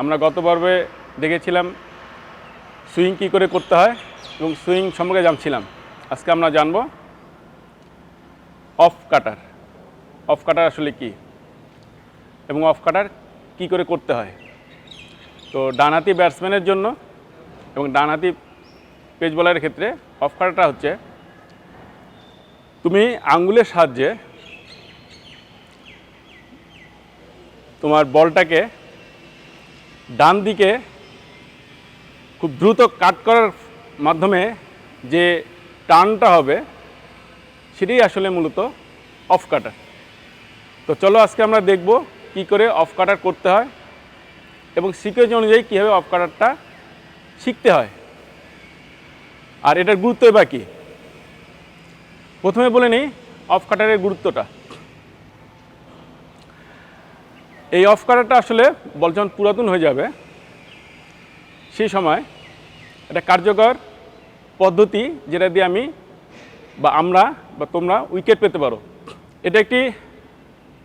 আমরা গত পর্বে দেখেছিলাম সুইং কী করে করতে হয় এবং সুইং সম্পর্কে জানছিলাম। আজকে আমরা জানব অফ কাটার। অফ কাটার আসলে কি এবং অফ কাটার কী করে করতে হয়। তো ডানহাতি ব্যাটসম্যানের জন্য এবং ডানহাতি পেস বোলারের ক্ষেত্রে অফ কাটারটা হচ্ছে তুমি আঙ্গুলের সাহায্যে তোমার বলটাকে ডান দিকে খুব দ্রুত কাট করার মাধ্যমে যে টার্নটা হবে সেটাই আসলে মূলত অফ কাটার। তো চলো আজকে আমরা দেখব কি করে অফ কাটার করতে হয় এবং সিকোয়েন্স অনুযায়ী কীভাবে অফ কাটারটা শিখতে হয় আর এটার গুরুত্বই বা কী। প্রথমে বলে নিই অফ কাটারের গুরুত্বটা। এই অফ কাটারটা আসলে বল যখন পুরাতন হয়ে যাবে সেই সময় একটা কার্যকর পদ্ধতি যেটা দিয়ে আমি বা আমরা বা তোমরা উইকেট পেতে পারো। এটা একটি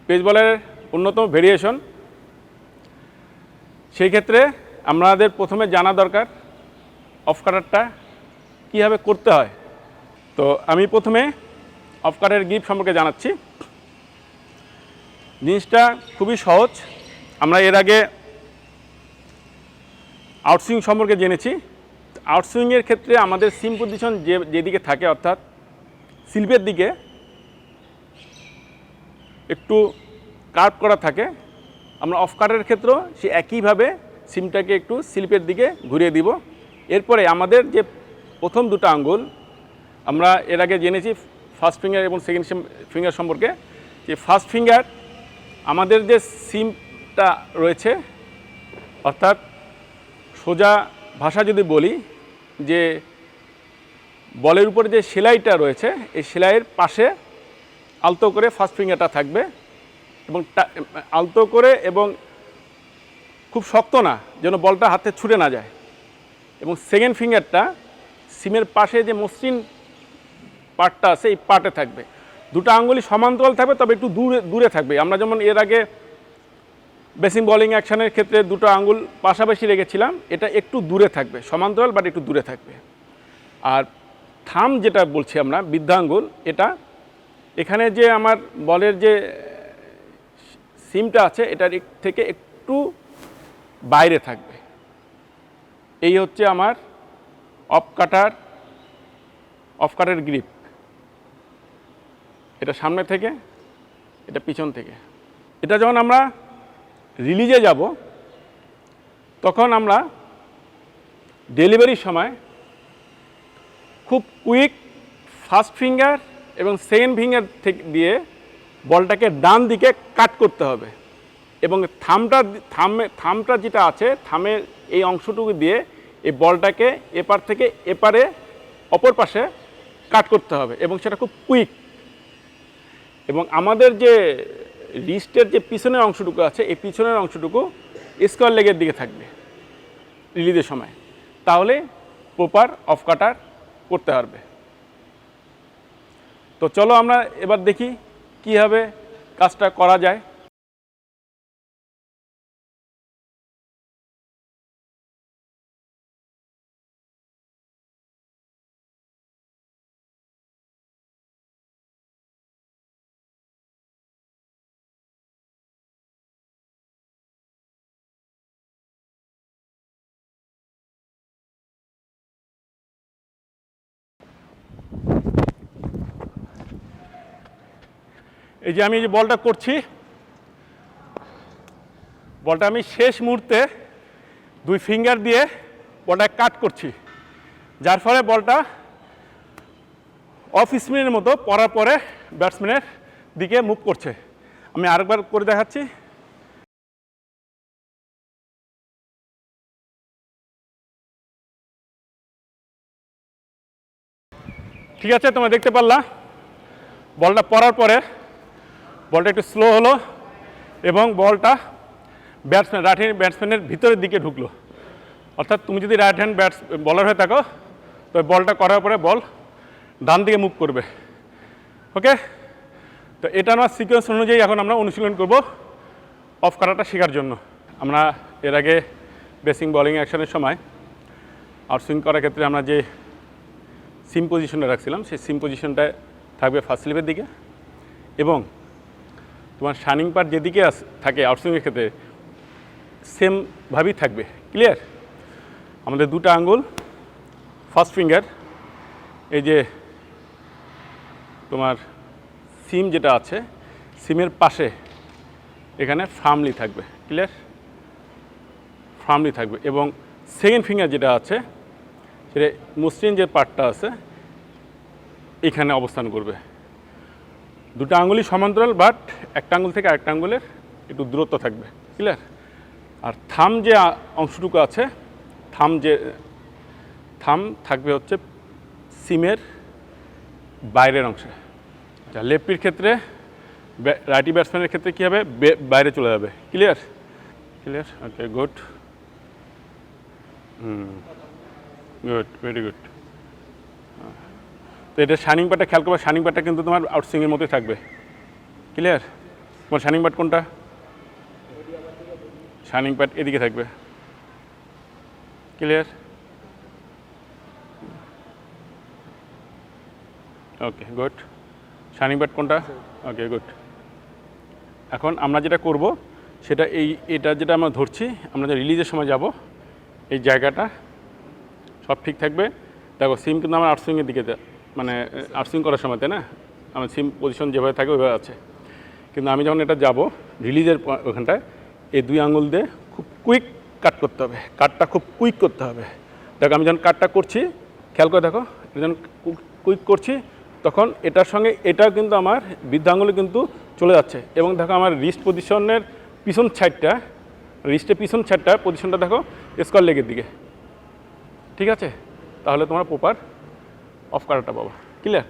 পেস বলের অন্যতম ভেরিয়েশন। সেই ক্ষেত্রে আমাদের প্রথমে জানা দরকার অফ কাটারটা কীভাবে করতে হয়। তো আমি প্রথমে অফ কাটারের গ্রিপ সম্পর্কে জানাচ্ছি। জিনিসটা খুবই সহজ। আমরা এর আগে আউটসুইং সম্পর্কে জেনেছি। আউটসুইংয়ের ক্ষেত্রে আমাদের সিম পজিশন যেদিকে থাকে অর্থাৎ স্লিপের দিকে একটু কার্ভ করা থাকে। আমরা অফ কাটারের ক্ষেত্রেও সে একইভাবে সিমটাকে একটু স্লিপের দিকে ঘুরিয়ে দিব। এরপরে আমাদের যে প্রথম দুটো আঙ্গুল আমরা এর আগে জেনেছি ফার্স্ট ফিঙ্গার এবং সেকেন্ড ফিঙ্গার সম্পর্কে। যে ফার্স্ট ফিঙ্গার আমাদের যে সিমটা রয়েছে অর্থাৎ সোজা ভাষা যদি বলি যে বলের উপরে যে সেলাইটা রয়েছে এই সেলাইয়ের পাশে আলতো করে ফার্স্ট ফিঙ্গারটা থাকবে এবং আলতো করে এবং খুব শক্ত না যেন বলটা হাতে ছুটে না যায়। এবং সেকেন্ড ফিঙ্গারটা সিমের পাশে যে মসৃণ পার্টটা আছে এই পার্টে থাকবে। দুটো আঙ্গুলি সমান্তরাল থাকবে তবে একটু দূরে থাকবে। আমরা যেমন এর আগে বেসিং বোলিং অ্যাকশনের ক্ষেত্রে দুটো আঙ্গুল পাশাপাশি রেখেছিলাম, এটা একটু দূরে থাকবে, সমান্তরাল বাট একটু দূরে থাকবে। আর থাম যেটা বলছি আমরা বৃদ্ধাঙ্গুল, এটা এখানে যে আমার বলের যে সিমটা আছে এটার থেকে একটু বাইরে থাকবে। এই হচ্ছে আমার অফ কাটার গ্রিপ। এটা সামনে থেকে, এটা পিছন থেকে। এটা যখন আমরা রিলিজে যাব তখন আমরা ডেলিভারির সময় খুব কুইক ফার্স্ট ফিঙ্গার এবং সেকেন্ড ফিঙ্গার থেকে দিয়ে বলটাকে ডান দিকে কাট করতে হবে এবং থামটা যেটা আছে থামের এই অংশটুকু দিয়ে এই বলটাকে এপার থেকে এপারে অপর পাশে কাট করতে হবে এবং সেটা খুব কুইক। এবং আমাদের যে রিস্টের যে পিছনের অংশটুকু আছে এই পিছনের অংশটুকু স্কোয়ার লেগের দিকে থাকবে রিলিজের সময়, তাহলে প্রপার অফ কাটার করতে পারবে। তো চলো আমরা এবার দেখি কীভাবে কাজটা করা যায়। এই যে আমি যে বলটা করছি, বলটা আমি শেষ মুহূর্তে দুই ফিঙ্গার দিয়ে বলটা কাট করছি, যার ফলে বলটা অফ স্পিনের মতো পড়ার পরে ব্যাটসম্যানের দিকে মুভ করছে। আমি আরেকবার করে দেখাচ্ছি। ঠিক আছে, তোমরা দেখতে পারলা বলটা পড়ার পরে বলটা একটু স্লো হলো এবং বলটা রাইট হ্যান্ড ব্যাটসম্যানের ভিতরের দিকে ঢুকলো। অর্থাৎ তুমি যদি রাইট হ্যান্ড বলার হয়ে থাকো তো বলটা করার পরে বল ডান দিকে মুভ করবে। ওকে, তো এটা আমার সিকোয়েন্স অনুযায়ী এখন আমরা অনুশীলন করব অফ কাটারটা শেখার জন্য। আমরা এর আগে বেসিং বলিং অ্যাকশনের সময় আউটসুইং করার ক্ষেত্রে আমরা যে সিম পজিশনটা রাখছিলাম সেই সিম পজিশনটা থাকবে ফার্স্ট স্লিপের দিকে, এবং তোমার শাইনিং পার্ট যেদিকে থাকে আউটসুইংয়ের ক্ষেত্রে সেমভাবেই থাকবে। ক্লিয়ার? আমাদের দুটো আঙ্গুল ফার্স্ট ফিঙ্গার এই যে তোমার সিম যেটা আছে সিমের পাশে এখানে ফার্মলি থাকবে। ক্লিয়ার? ফার্মলি থাকবে, এবং সেকেন্ড ফিঙ্গার যেটা আছে সেটা মসৃণ যে পার্টটা আছে এখানে অবস্থান করবে। দুটো আঙ্গুলই সমান্তরাল, বাট একটা আঙ্গুল থেকে আরেকটা আঙ্গুলের একটু দূরত্ব থাকবে। ক্লিয়ার? আর থাম যে অংশটুকু আছে থাম থাকবে হচ্ছে সিমের বাইরের অংশে। আচ্ছা, লেফটির ক্ষেত্রে রাইটি ব্যাটসম্যানের ক্ষেত্রে কী হবে, বাইরে চলে যাবে। ক্লিয়ার? ক্লিয়ার? ওকে, গুড, গুড, ভেরি গুড। তো এটা শাইনিং পার্টটা খেয়াল করবে, শাইনিং পার্টটা কিন্তু তোমার আউটসুইংয়ের মতোই থাকবে। ক্লিয়ার? তোমার শাইনিং পার্ট কোনটা? শাইনিং পার্ট এদিকে থাকবে। ক্লিয়ার? ওকে, গুড। শাইনিং পার্ট কোনটা? ওকে, গুড। এখন আমরা যেটা করব সেটা এটা যেটা আমরা ধরছি, আমরা যে রিলিজের সময় যাব এই জায়গাটা সব ঠিক থাকবে। দেখো সিম কিন্তু আমার আউটসুইংয়ের দিকে, মানে আউটসুইং করার সময়, তাই না? আমার সিম পজিশন যেভাবে থাকে ওইভাবে আছে, কিন্তু আমি যখন এটা যাব রিলিজের ওখানটায় এই দুই আঙুল দিয়ে খুব কুইক কাট করতে হবে, কাটটা খুব কুইক করতে হবে। দেখো আমি যখন কাটটা করছি খেয়াল করে দেখো, যখন কুইক করছি তখন এটার সঙ্গে এটাও কিন্তু আমার বৃদ্ধ আঙুলে কিন্তু চলে যাচ্ছে, এবং দেখো আমার রিস্ট পজিশনের পিছন সাইডটা, রিস্টের পিছন সাইডটা পজিশনটা দেখো স্কোয়ার লেগের দিকে। ঠিক আছে? তাহলে তোমরা প্রপার অফ করাটা পাবা। ক্লিয়ার?